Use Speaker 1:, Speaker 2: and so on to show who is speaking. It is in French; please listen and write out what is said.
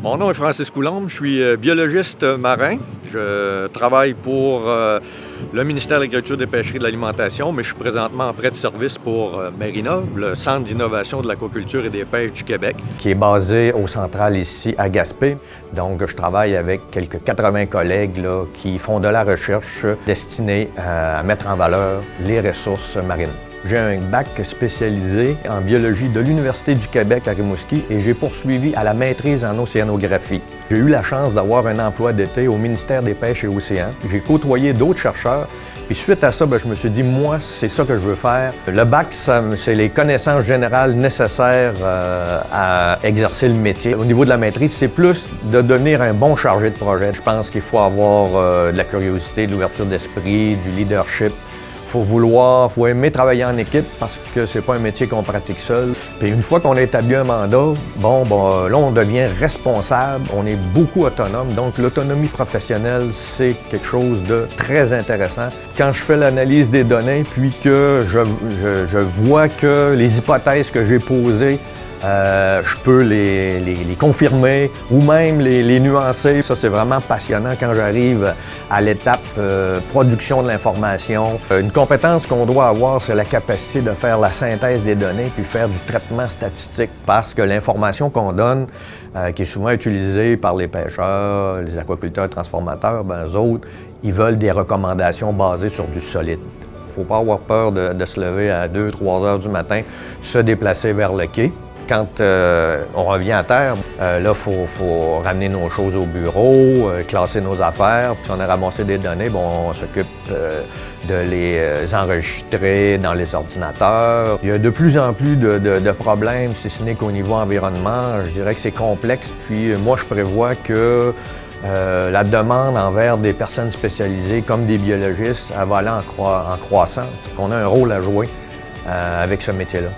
Speaker 1: Mon nom est Francis Coulombe, je suis biologiste marin. Je travaille pour le ministère de l'Agriculture, des Pêcheries et de l'Alimentation, mais je suis présentement en prêt de service pour Marinov, le Centre d'innovation de l'aquaculture et des pêches du Québec.
Speaker 2: Qui est basé au central ici à Gaspé. Donc, je travaille avec quelques 80 collègues là, qui font de la recherche destinée à mettre en valeur les ressources marines. J'ai un bac spécialisé en biologie de l'Université du Québec à Rimouski et j'ai poursuivi à la maîtrise en océanographie. J'ai eu la chance d'avoir un emploi d'été au ministère des Pêches et Océans. J'ai côtoyé d'autres chercheurs. Puis suite à ça, je me suis dit, moi, c'est ça que je veux faire. Le bac, c'est les connaissances générales nécessaires à exercer le métier. Au niveau de la maîtrise, c'est plus de devenir un bon chargé de projet. Je pense qu'il faut avoir de la curiosité, de l'ouverture d'esprit, du leadership. Il faut aimer travailler en équipe parce que c'est pas un métier qu'on pratique seul. Puis une fois qu'on a établi un mandat, là, on devient responsable, on est beaucoup autonome. Donc, l'autonomie professionnelle, c'est quelque chose de très intéressant. Quand je fais l'analyse des données, puis que je vois que les hypothèses que j'ai posées, je peux les confirmer ou même les nuancer. Ça, c'est vraiment passionnant quand j'arrive à l'étape production de l'information. Une compétence qu'on doit avoir, c'est la capacité de faire la synthèse des données puis faire du traitement statistique parce que l'information qu'on donne, qui est souvent utilisée par les pêcheurs, les aquaculteurs, transformateurs, eux autres, ils veulent des recommandations basées sur du solide. Il ne faut pas avoir peur de se lever à 2-3 heures du matin, se déplacer vers le quai. Quand on revient à terre, là, il faut ramener nos choses au bureau, classer nos affaires. Puis si on a ramassé des données, on s'occupe de les enregistrer dans les ordinateurs. Il y a de plus en plus de problèmes, si ce n'est qu'au niveau environnement. Je dirais que c'est complexe. Puis moi, je prévois que la demande envers des personnes spécialisées comme des biologistes, elle va aller en croissance. On a un rôle à jouer avec ce métier-là.